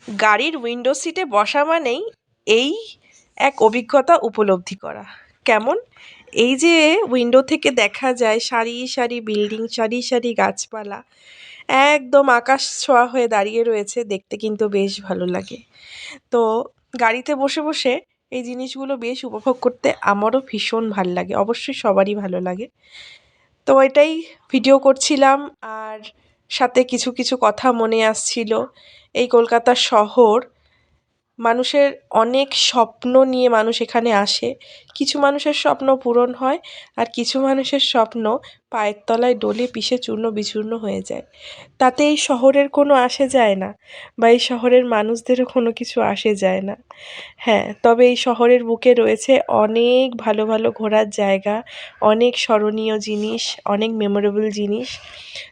গাড়ির উইন্ডো সিটে বসা মানেই এই এক অভিজ্ঞতা উপলব্ধি করা। কেমন? এই যে উইন্ডো থেকে দেখা যায় সারি সারি বিল্ডিং, সারি সারি গাছপালা, একদম আকাশ ছোঁয়া হয়ে দাঁড়িয়ে রয়েছে, দেখতে কিন্তু বেশ ভালো লাগে। তো গাড়িতে বসে বসে এই জিনিসগুলো বেশ উপভোগ করতে আমারও ভীষণ ভাল লাগে, অবশ্যই সবারই ভালো লাগে। তো এটাই ভিডিও করছিলাম, আর সাথে কিছু কিছু কথা মনে আসছিল। এই কলকাতা শহর, মানুষের অনেক স্বপ্ন নিয়ে মানুষ এখানে আসে। কিছু মানুষের স্বপ্ন পূরণ হয়, আর কিছু মানুষের স্বপ্ন পায়ের তলায় ডলে পিষে চূর্ণ বিচূর্ণ হয়ে যায়। তাতে এই শহরের কোনো আসে যায় না, বা এই শহরের মানুষদেরও কোনো কিছু আসে যায় না। হ্যাঁ, তবে এই শহরের বুকে রয়েছে অনেক ভালো ভালো ঘোরার জায়গা, অনেক স্মরণীয় জিনিস, অনেক মেমোরেবল জিনিস।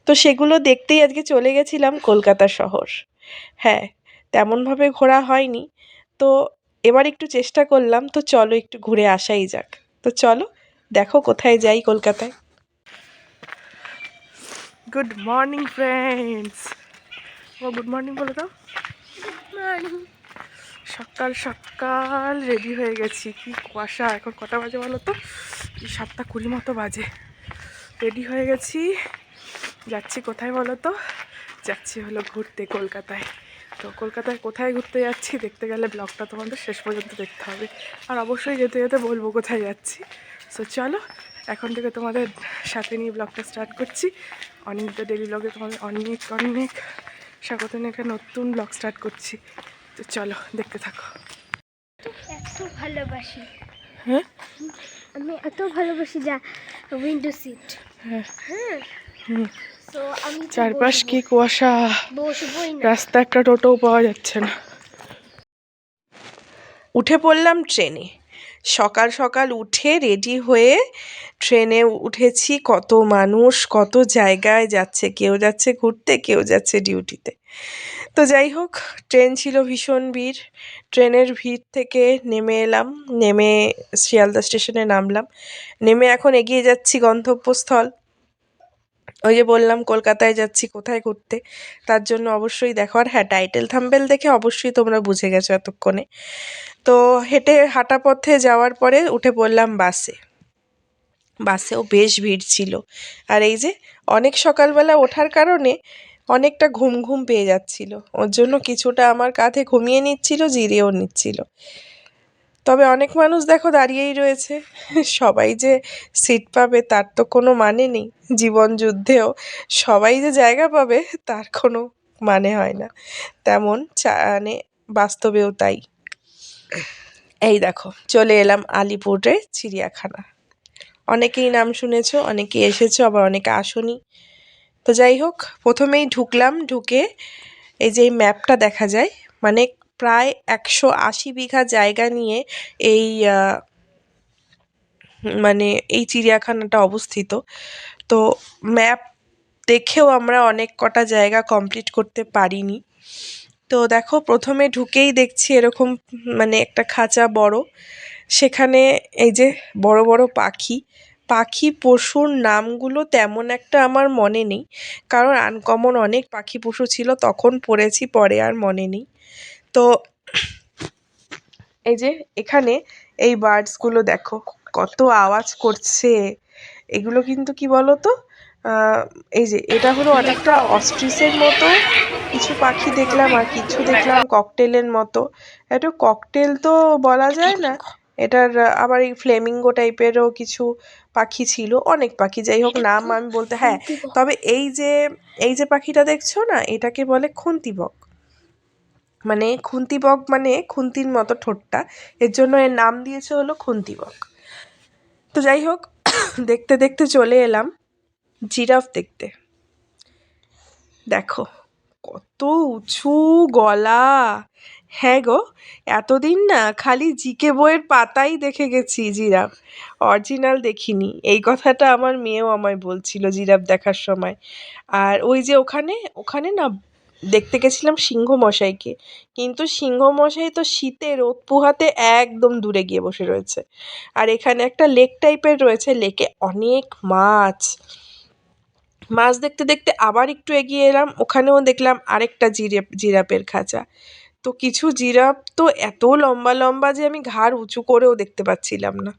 তো সেগুলো দেখতেই আজকে চলে গেছিলাম কলকাতা শহর। হ্যাঁ, তেমনভাবে ঘোরা হয়নি। তো এবার একটু চেষ্টা করলাম, তো চলো একটু ঘুরে আসাই যাক। তো চলো, দেখো কোথায় যাই কলকাতায়। Good morning friends. ও গুড মর্নিং বলে দাও। সকাল সকাল রেডি হয়ে গেছি, কি কুয়াশা। এখন কটা বাজে বলো তো? 7:20 মতো বাজে। রেডি হয়ে গেছি, যাচ্ছি কোথায় বলো তো? যাচ্ছি হলো ঘুরতে কলকাতায়। তো কলকাতায় কোথায় ঘুরতে যাচ্ছি দেখতে গেলে ব্লগটা তোমাদের শেষ পর্যন্ত দেখতে হবে, আর অবশ্যই যেতে যেতে বলবো কোথায় যাচ্ছি। সো চলো, এখন থেকে তোমাদের সাথে নিয়ে ব্লগটা স্টার্ট করছি। অনিন্দিতা ডেলি ব্লগে তোমাদের অনেক অনেক স্বাগত, একটা নতুন ব্লগ স্টার্ট করছি। তো চলো, দেখতে থাকো। এত ভালোবাসি, হ্যাঁ আমি এত ভালোবাসি যা উইন্ডো সিট। হ্যাঁ হ্যাঁ, হুম। তো আমি তো চারপাশ বসবো, কি কুয়াশা, বসবোই না। রাস্তা একটা টোটোও পাওয়া যাচ্ছে না। উঠে পড়লাম ট্রেনে। সকাল সকাল উঠে রেডি হয়ে ট্রেনে উঠেছি। কত মানুষ কত জায়গায় যাচ্ছে, কেউ যাচ্ছে ঘুরতে, কেউ যাচ্ছে ডিউটিতে। তো যাই হোক, ট্রেন ছিল ভীষণ ভিড়। ট্রেনের ভিড় থেকে নেমে এলাম, নেমে শিয়ালদা স্টেশনে নামলাম। নেমে এখন এগিয়ে যাচ্ছি গন্তব্যস্থল। ওই যে বললাম কলকাতায় যাচ্ছি কোথায় ঘুরতে, তার জন্য অবশ্যই দেখো। আর হ্যাঁ, টাইটেল থাম্বনেল দেখে অবশ্যই তোমরা বুঝে গেছো এতক্ষণে। তো হাঁটা পথে যাওয়ার পরে উঠে পড়লাম বাসে। বাসেও বেশ ভিড় ছিল। আর এই যে অনেক সকালবেলা ওঠার কারণে অনেকটা ঘুম ঘুম পেয়ে যাচ্ছিল, ওর জন্য কিছুটা আমার কাঁধে ঘুমিয়ে নিচ্ছিল, জিরিয়েও নিচ্ছিল। তবে অনেক মানুষ দেখো দাঁড়িয়েই রয়েছে। সবাই যে সিট পাবে তার তো কোনো মানে নেই। জীবন যুদ্ধেও সবাই যে জায়গা পাবে তার কোনো মানে হয় না, তেমন মানে বাস্তবেও তাই। এই দেখো, চলে এলাম আলিপুরে চিড়িয়াখানা। অনেকেই নাম শুনেছো, অনেকে এসেছো, আবার অনেকে আসোনি। তো যাই হোক, প্রথমেই ঢুকলাম। ঢুকে এই যে এই ম্যাপটা দেখা যায়, মানে প্রায় 180 বিঘা জায়গা নিয়ে এই মানে এই চিড়িয়াখানাটা অবস্থিত। তো ম্যাপ দেখেও আমরা অনেক কটা জায়গা কমপ্লিট করতে পারিনি। তো দেখো, প্রথমে ঢুকেই দেখছি এরকম মানে একটা খাঁচা বড়, সেখানে এই যে বড় বড় পাখি। পাখি পশুর নামগুলো তেমন একটা আমার মনে নেই, কারণ আনকমন অনেক পাখি পশু ছিল, তখন পড়েছি, পরে আর মনে নেই। তো এই যে এখানে এই বার্ডসগুলো দেখো কত আওয়াজ করছে। এগুলো কিন্তু কি বলো তো, এই যে এটা হলো অনেকটা অস্ট্রিচের মতো কিছু পাখি দেখলাম, আর কিছু দেখলাম ককটেলের মতো। একটু ককটেল তো বলা যায় না এটার, আবার এই ফ্লেমিঙ্গো টাইপেরও কিছু পাখি ছিল, অনেক পাখি। যাই হোক, নাম আমি বলতে, হ্যাঁ, তবে এই যে পাখিটা দেখছো না, এটাকে বলে খুন্তি বক। মানে খুন্তি বক মানে খুন্তির মতো ঠোঁটটা, এর জন্য এর নাম দিয়েছে হলো খুন্তি বক। তো যাই হোক, দেখতে দেখতে চলে এলাম জিরাফ দেখতে। দেখো কত উঁচু গলা। হ্যাঁ গো, এতদিন না খালি জিকে বইয়ের পাতাই দেখে গেছি জিরাফ, অরিজিনাল দেখিনি। এই কথাটা আমার মেয়েও আমায় বলছিল জিরাফ দেখার সময়। আর ওই যে ওখানে ওখানে না দেখতে গেছিলাম সিংহ মশাইকে, কিন্তু সিংহ মশাই তো শীতে রোদ পোহাতে একদম দূরে গিয়ে বসে রয়েছে। আর এখানে একটা লেক টাইপের রয়েছে, লেকে অনেক মাছ। মাছ দেখতে দেখতে আবার একটু এগিয়ে এলাম, ওখানেও দেখলাম আরেকটা জিরাফের খাঁচা। তো কিছু জিরাফ তো এত লম্বা লম্বা যে আমি ঘাড় উঁচু করেও দেখতে পাচ্ছিলাম না।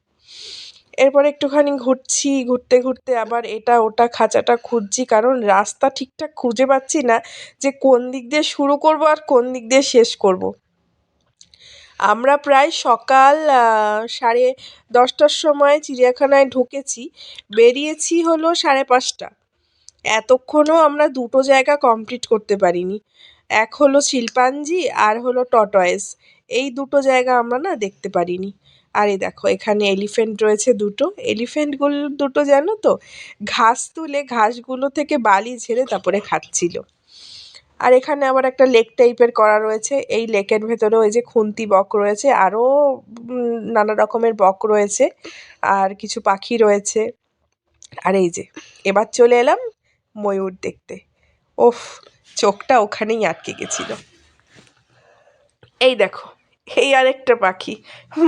এরপর একটুখানি ঘুরছি, ঘুরতে ঘুরতে আবার এটা ওটা খাঁচাটা খুঁজছি, কারণ রাস্তা ঠিকঠাক খুঁজে পাচ্ছি না যে কোন দিক দিয়ে শুরু করব আর কোন দিক দিয়ে শেষ করব। আমরা প্রায় সকাল 10:30টার সময় চিড়িয়াখানায় ঢুকেছি, বেরিয়েছি হলো 5:30। এতক্ষণও আমরা দুটো জায়গা কমপ্লিট করতে পারিনি। এক হলো শিল্পাঞ্জি আর হলো টর্টয়েস। এই দুটো জায়গা আমরা না দেখতে পারিনি। আর এই দেখো এখানে এলিফ্যান্ট রয়েছে দুটো। এলিফ্যান্টগুলো দুটো জানো তো ঘাস তুলে ঘাসগুলো থেকে বালি ঝেড়ে তারপরে খাচ্ছিল। আর এখানে আবার একটা লেক টাইপের করা রয়েছে। এই লেকের ভেতরে ওই যে খুন্তি বক রয়েছে, আরও নানা রকমের বক রয়েছে, আর কিছু পাখি রয়েছে। আর এই যে এবার চলে এলাম ময়ূর দেখতে। ওফ, চোখটা ওখানেই আটকে গেছিল। এই দেখো, এই আরেকটা পাখি,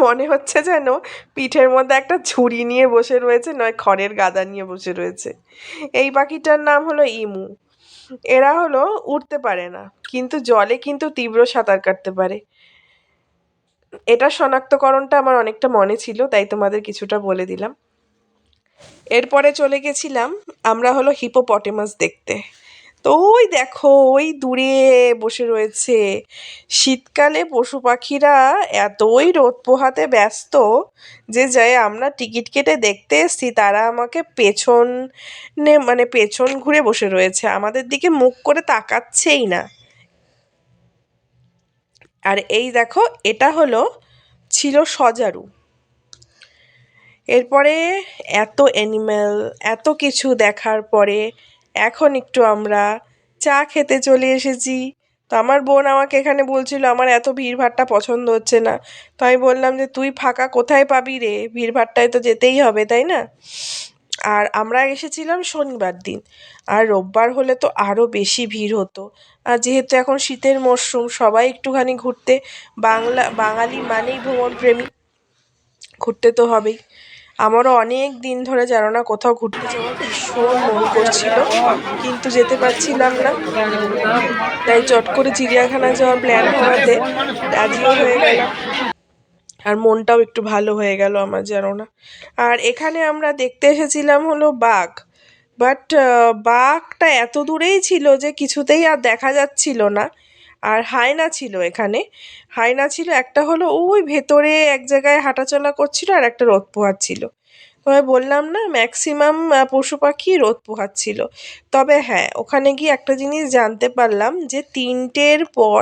মনে হচ্ছে যেন পিঠের মধ্যে একটা ঝুড়ি নিয়ে বসে রয়েছে, নয় খড়ের গাদা নিয়ে বসে রয়েছে। এই পাখিটার নাম হলো ইমু। এরা হলো উড়তে পারে না, কিন্তু জলে কিন্তু তীব্র সাঁতার কাটতে পারে। এটা শনাক্তকরণটা আমার অনেকটা মনে ছিল, তাই তোমাদের কিছুটা বলে দিলাম। এরপরে চলে গেছিলাম আমরা হলো হিপোপটেমাস দেখতে। তো ওই দেখো ওই দূরে বসে রয়েছে। শীতকালে পশু পাখিরা এতই রোদ পোহাতে ব্যস্ত যে যাই আমরা টিকিট কেটে দেখতে এসছি, তারা আমাকে মানে পেছন ঘুরে বসে রয়েছে, আমাদের দিকে মুখ করে তাকাচ্ছেই না। আর এই দেখো এটা হলো ছিল সজারু। এরপরে এত অ্যানিম্যাল, এত কিছু দেখার পরে এখন একটু আমরা চা খেতে চলে এসেছি। তো আমার বোন আমাকে এখানে বলছিল আমার এত ভিড়ভাট্টা পছন্দ হচ্ছে না। তো আমি বললাম যে তুই ফাঁকা কোথায় পাবি রে, ভিড়ভাট্টায় তো যেতেই হবে, তাই না? আর আমরা এসেছিলাম শনিবার দিন, আর রোববার হলে তো আরও বেশি ভিড় হতো। আর যেহেতু এখন শীতের মরশুম, সবাই একটুখানি ঘুরতে, বাঙালি মানেই ভ্রমণপ্রেমী, ঘুরতে তো হবেই। আমারও অনেক দিন ধরে জানো না কোথাও ঘুরতে যাওয়ার ভীষণ মন করছিল, কিন্তু যেতে পারছিলাম না। তাই চট করে চিড়িয়াখানায় যাওয়ার প্ল্যান হওয়াতে রাজিও হয়ে গেলাম, আর মনটাও একটু ভালো হয়ে গেল আমার, জানো না। আর এখানে আমরা দেখতে এসেছিলাম হলো বাঘ, বাট বাঘটা এত দূরেই ছিল যে কিছুতেই আর দেখা যাচ্ছিল না। আর হায়না ছিল এখানে, হায়না ছিল একটা হলো ওই ভেতরে এক জায়গায় হাঁটাচলা করছিল, আর একটা রোদ পোহাচ্ছিল। তবে বললাম না ম্যাক্সিমাম পশু পাখি রোদ পোহাচ্ছিল। তবে হ্যাঁ, ওখানে গিয়ে একটা জিনিস জানতে পারলাম যে 3টের পর,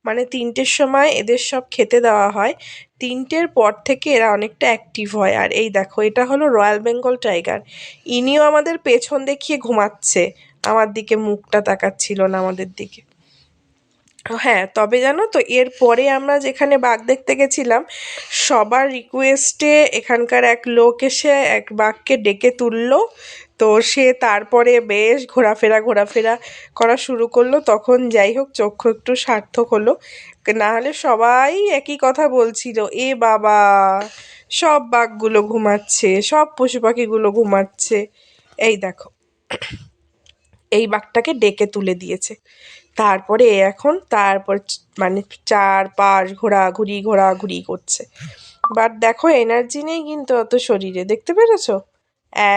মানে 3টের সময় এদের সব খেতে দেওয়া হয়। 3টের পর থেকে এরা অনেকটা অ্যাক্টিভ হয়। আর এই দেখো এটা হলো রয়্যাল বেঙ্গল টাইগার। ইনিও আমাদের পেছন দেখিয়ে ঘুমাচ্ছে, আমার দিকে মুখটা তাকাচ্ছিল না আমাদের দিকে। হ্যাঁ, তবে জানো তো এরপরে আমরা যেখানে বাঘ দেখতে গেছিলাম, সবার রিকোয়েস্টে এখানকার এক লোক এসে এক বাঘকে ডেকে তুললো। তো সে তারপরে বেশ ঘোরাফেরা করা শুরু করলো। তখন যাই হোক চক্ষু একটু সার্থক হলো, না হলে সবাই একই কথা বলছিল, এ বাবা সব বাঘগুলো ঘুমাচ্ছে, সব পশু পাখিগুলো ঘুমাচ্ছে। এই দেখো এই বাঘটাকে ডেকে তুলে দিয়েছে। তারপরে এখন মানে চারপাশ ঘোরাঘুরি করছে। বাট দেখো এনার্জি নেই কিন্তু অত শরীরে, দেখতে পেরেছো?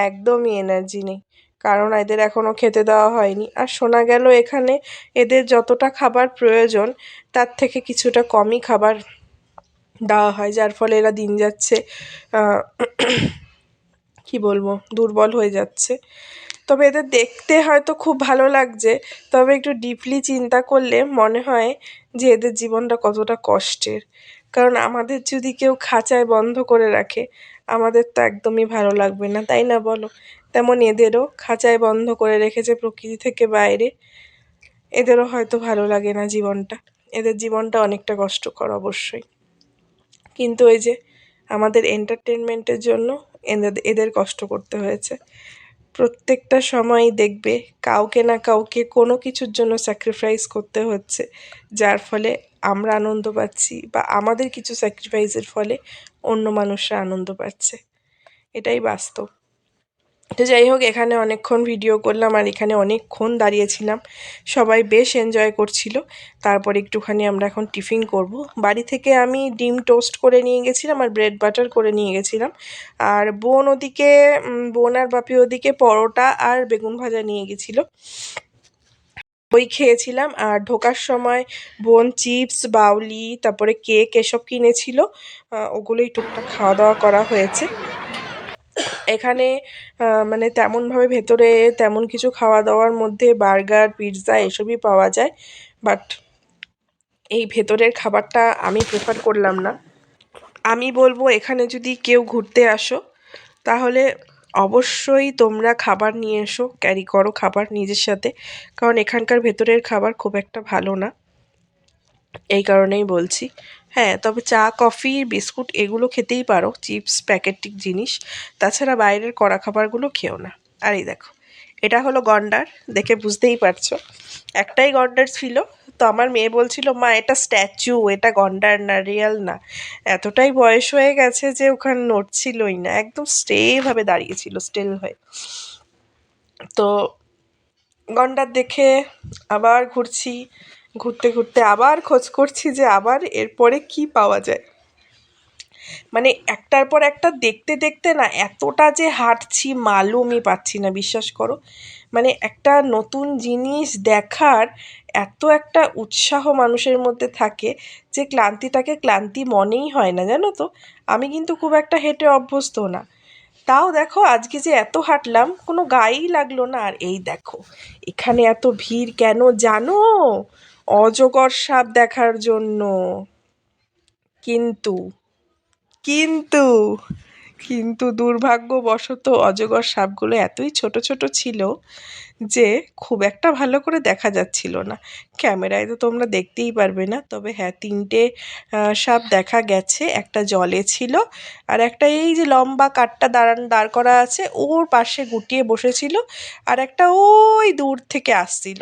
একদমই এনার্জি নেই, কারণ এদের এখনো খেতে দেওয়া হয়নি। আর শোনা গেল এখানে এদের যতটা খাবার প্রয়োজন তার থেকে কিছুটা কমই খাবার দেওয়া হয়, যার ফলে এরা দিন যাচ্ছে কি বলবো দুর্বল হয়ে যাচ্ছে। তবে এদের দেখতে হয়তো খুব ভালো লাগছে, তবে একটু ডিপলি চিন্তা করলে মনে হয় যে এদের জীবনটা কতটা কষ্টের। কারণ আমাদের যদি কেউ খাঁচায় বন্ধ করে রাখে, আমাদের তো একদমই ভালো লাগবে না, তাই না বলো? তেমন এদেরও খাঁচায় বন্ধ করে রেখেছে প্রকৃতি থেকে বাইরে, এদেরও হয়তো ভালো লাগে না জীবনটা। এদের জীবনটা অনেকটা কষ্টকর অবশ্যই, কিন্তু ওই যে আমাদের এন্টারটেনমেন্টের জন্য এদের কষ্ট করতে হয়েছে। প্রত্যেকটা সময়ই দেখবে কাউকে না কাউকে কোনো কিছুর জন্য স্যাক্রিফাইস করতে হচ্ছে, যার ফলে আমরা আনন্দ পাচ্ছি, বা আমাদের কিছু স্যাক্রিফাইসের ফলে অন্য মানুষরা আনন্দ পাচ্ছে। এটাই বাস্তব। তো যাই হোক, এখানে অনেকক্ষণ ভিডিও করলাম আর এখানে অনেকক্ষণ দাঁড়িয়েছিলাম, সবাই বেশ এনজয় করছিল। তারপর একটুখানি আমরা এখন টিফিন করব। বাড়ি থেকে আমি ডিম টোস্ট করে নিয়ে গেছিলাম আর ব্রেড বাটার করে নিয়ে গেছিলাম। আর বোন ওদিকে বোন আর বাপি ওদিকে পরোটা আর বেগুন ভাজা নিয়ে গেছিলো, ওই খেয়েছিলাম। আর ঢোকার সময় বোন চিপস, বাউলি, তারপরে কেক এসব কিনেছিল, ওগুলোই টুকটাক খাওয়া দাওয়া করা হয়েছে। এখানে মানে তেমনভাবে ভেতরে তেমন কিছু খাওয়া দাওয়ার মধ্যে বার্গার, পিৎজা এসবই পাওয়া যায়, বাট এই ভেতরের খাবারটা আমি প্রেফার করলাম না। আমি বলবো এখানে যদি কেউ ঘুরতে আসো তাহলে অবশ্যই তোমরা খাবার নিয়ে এসো, ক্যারি করো খাবার নিজের সাথে, কারণ এখানকার ভেতরের খাবার খুব একটা ভালো না, এই কারণেই বলছি। হ্যাঁ, তবে চা, কফি, বিস্কুট এগুলো খেতেই পারো, চিপস, প্যাকেটিক জিনিস, তাছাড়া বাইরের কড়া খাবারগুলো খেও না। আর এই দেখো, এটা হলো গন্ডার, দেখে বুঝতেই পারছো একটাই গন্ডার ছিল। তো আমার মেয়ে বলছিল, মা এটা স্ট্যাচু, এটা গন্ডার না, রিয়েল না। এতটাই বয়স হয়ে গেছে যে ওখানে নড়ছিলই না, একদম স্টেভাবে দাঁড়িয়েছিল, স্টিল হয়ে। তো গন্ডার দেখে আবার ঘুরছি, ঘুরতে ঘুরতে আবার খোঁজ করছি যে আবার এরপরে কি পাওয়া যায়। মানে একটার পর একটা দেখতে দেখতে না এতটা যে হাঁটছি মালুমই পাচ্ছি না, বিশ্বাস করো। মানে একটা নতুন জিনিস দেখার এত একটা উৎসাহ মানুষের মধ্যে থাকে যে ক্লান্তিটাকে ক্লান্তি মনেই হয় না, জানো তো। আমি কিন্তু খুব একটা হেঁটে অভ্যস্ত না, তাও দেখো আজকে যে এত হাঁটলাম কোনো গায়েই লাগলো না। আর এই দেখো, এখানে এত ভিড় কেন জানো? অজগর সাপ দেখার জন্য। কিন্তু কিন্তু কিন্তু দুর্ভাগ্যবশত অজগর সাপগুলো এতই ছোট ছোট ছিল যে খুব একটা ভালো করে দেখা যাচ্ছিল না। ক্যামেরায় তো তোমরা দেখতেই পারবে না, তবে হ্যাঁ, তিনটে সাপ দেখা গেছে। একটা জলে ছিল, আর একটা এই যে লম্বা কাঠটা দাঁড় করা আছে ওর পাশে গুটিয়ে বসেছিল, আর একটা ওই দূর থেকে আসছিল।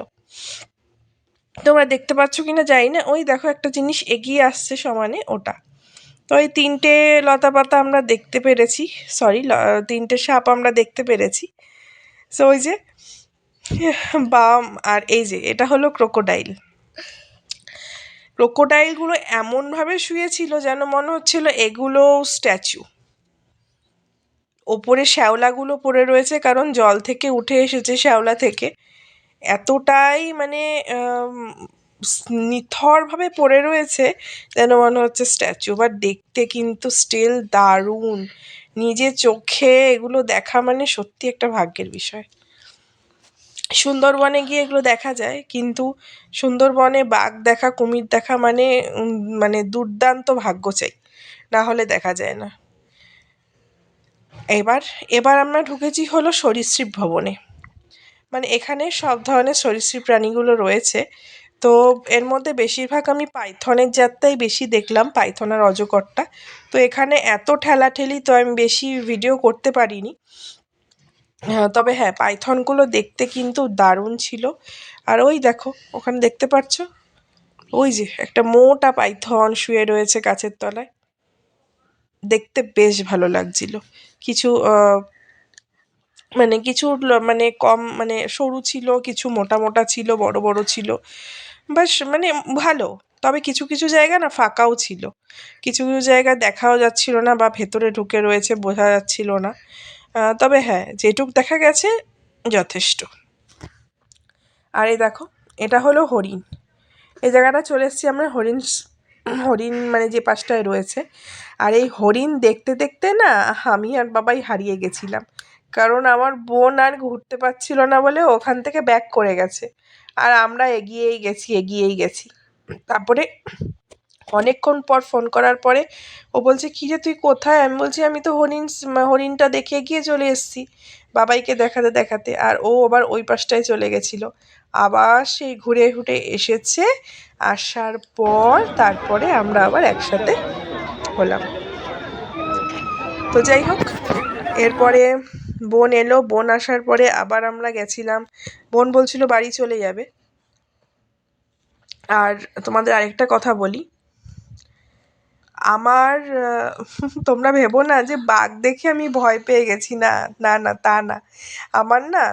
তোমরা দেখতে পাচ্ছ কিনা জানি না, ওই দেখো একটা জিনিস এগিয়ে আসছে সমানে, ওটা। তো এই তিনটে লতাপাতা আমরা দেখতে পেরেছি, সরি, তিনটে সাপ আমরা দেখতে পেরেছি। সো ওই যে বাম, আর এই যে এটা হলো ক্রোকোডাইল। ক্রোকোডাইলগুলো এমনভাবে শুয়েছিল যেন মনে হচ্ছিল এগুলো স্ট্যাচু। ওপরে শ্যাওলাগুলো পড়ে রয়েছে, কারণ জল থেকে উঠে এসেছে শ্যাওলা থেকে। এতটাই মানে নিথরভাবে পড়ে রয়েছে যেন মনে হচ্ছে স্ট্যাচু, বাট দেখতে কিন্তু স্টিল দারুণ। নিজে চোখে এগুলো দেখা মানে সত্যি একটা ভাগ্যের বিষয়। সুন্দরবনে গিয়ে এগুলো দেখা যায়, কিন্তু সুন্দরবনে বাঘ দেখা, কুমির দেখা মানে মানে দুর্দান্ত ভাগ্য চাই, না হলে দেখা যায় না। এবার এবার আমরা ঢুকেছি হলো সরীসৃপ ভবনে। মানে এখানে সব ধরনের সরীসৃপ প্রাণীগুলো রয়েছে। তো এর মধ্যে বেশিরভাগ আমি পাইথনের জাতটাই বেশি দেখলাম, পাইথন আর অজগরটা। তো এখানে এত ঠেলাঠেলি, তো আমি বেশি ভিডিও করতে পারিনি। তবে হ্যাঁ, পাইথনগুলো দেখতে কিন্তু দারুণ ছিল। আর ওই দেখো ওখানে দেখতে পাচ্ছ, ওই যে একটা মোটা পাইথন শুয়ে রয়েছে গাছের তলায়, দেখতে বেশ ভালো লাগছিল। কিছু মানে কিছু মানে কম মানে সরু ছিল, কিছু মোটা মোটা ছিল, বড় বড় ছিল, বাস মানে ভালো। তবে কিছু কিছু জায়গা না ফাঁকাও ছিল, কিছু কিছু জায়গা দেখাও যাচ্ছিল না বা ভেতরে ঢুকে রয়েছে বোঝা যাচ্ছিল না। তবে হ্যাঁ, যেটুক দেখা গেছে যথেষ্ট। আর এই দেখো, এটা হলো হরিণ। এই জায়গাটা চলে এসেছি আমরা হরিণ, হরিণ মানে যে পাশটায় রয়েছে। আর এই হরিণ দেখতে দেখতে না আমি আর বাবাই হারিয়ে গেছিলাম, কারণ আমার বোন আর ঘুরতে পারছিল না বলে ওখান থেকে ব্যাক করে গেছে, আর আমরা এগিয়েই গেছি এগিয়েই গেছি। তারপরে অনেকক্ষণ পর ফোন করার পরে ও বলছে, কী রে তুই কোথায়? আমি বলছি, আমি তো হরিণটা দেখে গিয়ে চলে এসেছি বাবাইকে দেখাতে দেখাতে। আর ও আবার ওই পাশটায় চলে গেছিলো, আবার সেই ঘুরে ঘুরে এসেছে। আসার পর তারপরে আমরা আবার একসাথে হলাম। তো যাই হোক, এরপরে বোন এলো, বোন আসার পরে আবার আমরা গেছিলাম। বোন বলছিল বাড়ি চলে যাবে। আর তোমাদের আরেকটা কথা বলি, আমার তোমরা ভেবো না যে বাঘ দেখে আমি ভয় পেয়ে গেছি, না না না তা না। আমার না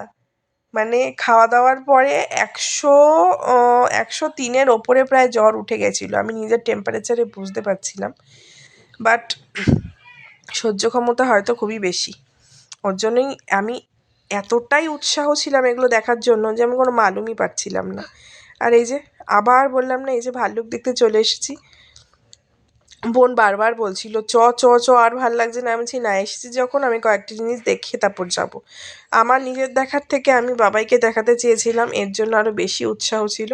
মানে খাওয়া দাওয়ার পরে 103-এর ওপরে প্রায় জ্বর উঠে গেছিলো, আমি নিজের টেম্পারেচারে বুঝতে পারছিলাম, বাট সহ্য ক্ষমতা হয়তো খুবই বেশি, ওর জন্যই আমি এতটাই উৎসাহ ছিলাম এগুলো দেখার জন্য যে আমি কোনো মালুমই পাচ্ছিলাম না। আর এই যে আবার বললাম না, এই যে ভাল্লুক দেখতে চলে এসেছি। বোন বারবার বলছিল চ চ চ, আর ভাল লাগছে না। আমি বলছি না, এসেছি যখন আমি কয়েকটা জিনিস দেখে তারপর যাব। আমার নিজের দেখার থেকে আমি বাবাইকে দেখাতে চেয়েছিলাম, এর জন্য আরও বেশি উৎসাহ ছিল।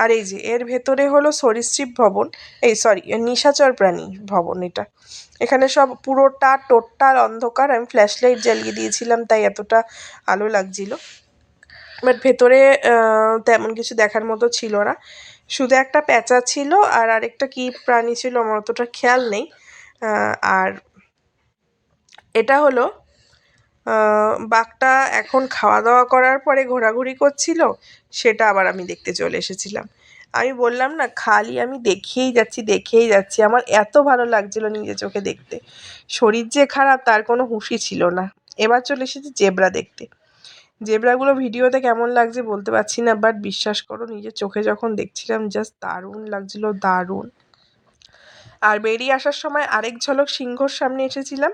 আর এই যে এর ভেতরে হলো সরীসৃপ ভবন, এই সরি নিশাচর প্রাণী ভবন এটা। এখানে সব পুরোটা টোটাল অন্ধকার, আমি ফ্ল্যাশ লাইট জ্বালিয়ে দিয়েছিলাম তাই এতটা আলো লাগছিল, বাট ভেতরে তেমন কিছু দেখার মতো ছিল না। শুধু একটা প্যাঁচা ছিল আর আরেকটা কী প্রাণী ছিল আমার অতটা খেয়াল নেই। আর এটা হলো বাঘটা এখন খাওয়া দাওয়া করার পরে ঘোরাঘুরি করছিল, সেটা আবার আমি দেখতে চলে এসেছিলাম। আমি বললাম না, খালি আমি দেখেই যাচ্ছি, আমার এত ভালো লাগছিল নিজে চোখে দেখতে। শরীর যে খারাপ তার কোনো হুঁশই ছিল না। এবার চলে এসেছি জেব্রা দেখতে। জেব্রাগুলো ভিডিওতে কেমন লাগছে বলতে পারছি না, বাট বিশ্বাস করো নিজের চোখে যখন দেখছিলাম জাস্ট দারুণ লাগছিল, দারুণ। আর বেরিয়ে আসার সময় আরেক ঝলক সিংহর সামনে এসেছিলাম,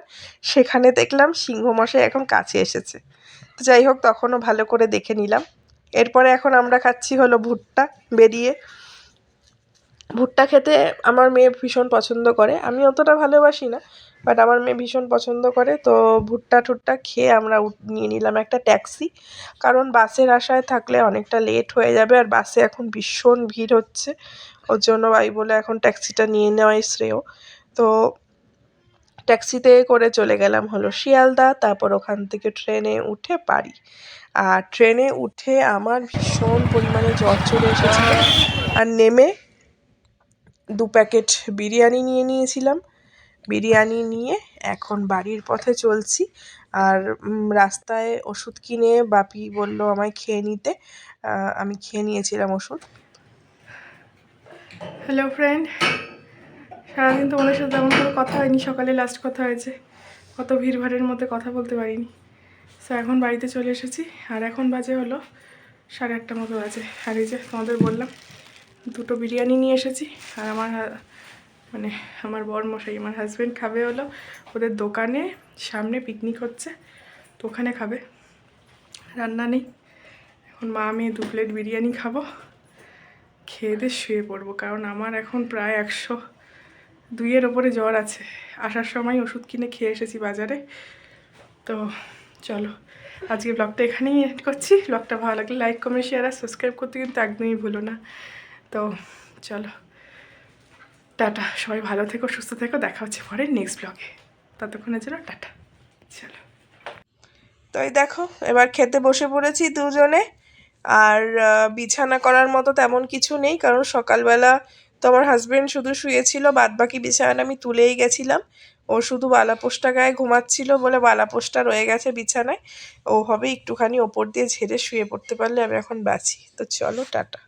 সেখানে দেখলাম সিংহ মশাই এখন কাছে এসেছে। তো যাই হোক, তখনও ভালো করে দেখে নিলাম। এরপরে এখন আমরা খাচ্ছি হলো ভুট্টা বেরিয়ে। ভুট্টা খেতে আমার মেয়ে ভীষণ পছন্দ করে, আমি অতটা ভালোবাসি না, বাট আমার মেয়ে ভীষণ পছন্দ করে। তো ভুট্টা টুট্টা খেয়ে আমরা নিয়ে নিলাম একটা ট্যাক্সি, কারণ বাসের আশায় থাকলে অনেকটা লেট হয়ে যাবে, আর বাসে এখন ভীষণ ভিড় হচ্ছে, ওর জন্য ভাই বলে এখন ট্যাক্সিটা নিয়ে নেওয়াই শ্রেয়। তো ট্যাক্সিতে করে চলে গেলাম হলো শিয়ালদা, তারপর ওখান থেকে ট্রেনে উঠে বাড়ি। আর ট্রেনে উঠে আমার ভীষণ পরিমাণে জ্বর চলে এসেছিল, আর নেমে 2 প্যাকেট বিরিয়ানি নিয়ে নিয়েছিলাম। বিরিয়ানি নিয়ে এখন বাড়ির পথে চলছি। আর রাস্তায় ওষুধ কিনে বাপি বলল আমায় খেয়ে নিতে, আমি খেয়ে নিয়েছিলাম ওষুধ। হ্যালো ফ্রেন্ড, সারাদিন তোমাদের সাথে তেমন কোনো কথা হয়নি, সকালে লাস্ট কথা হয়েছে, কত ভিড়ভাড়ের মধ্যে কথা বলতে পারিনি। সো এখন বাড়িতে চলে এসেছি, আর এখন বাজে হলো 8:30 মতো বাজে। আর এই যে তোমাদের বললাম 2টো বিরিয়ানি নিয়ে এসেছি, আর আমার বরমশাই, আমার হাজব্যান্ড খাবে হলো ওদের দোকানে সামনে পিকনিক হচ্ছে, তো ওখানে খাবে, রান্না নেই। এখন মা আমি 2 প্লেট বিরিয়ানি খাবো, খেয়ে দিয়ে শুয়ে পড়বো, কারণ আমার এখন প্রায় 102-এর ওপরে জ্বর আছে। আসার সময় ওষুধ কিনে খেয়ে এসেছি বাজারে। তো চলো, আজকে ব্লগটা এখানেই এন্ড করছি। ব্লগটা ভালো লাগলে লাইক কমেন্ট শেয়ার আর সাবস্ক্রাইব করতে কিন্তু একদমই ভুলো না। তো চলো, টাটা, সবাই ভালো থেকো, সুস্থ থেকো, দেখা হচ্ছে পরে নেক্সট ব্লগে, ততক্ষণের জন্য টাটা। চলো, তো এই দেখো এবার খেতে বসে পড়েছি দুজনে। আর বিছানা করার মতো তেমন কিছু নেই, কারণ সকালবেলা তো আমার হাজব্যান্ড শুধু শুয়েছিল, বাদবাকি বিছানা আমি তুলেই গেছিলাম। ও শুধু বালাপোষটা গায়ে ঘুমাচ্ছিল বলে বালাপোষটা রয়ে গেছে বিছানায়, ও হবে একটুখানি ওপর দিয়ে ঝেড়ে শুয়ে পড়তে পারলে আমি এখন বাঁচি। তো চলো, টাটা।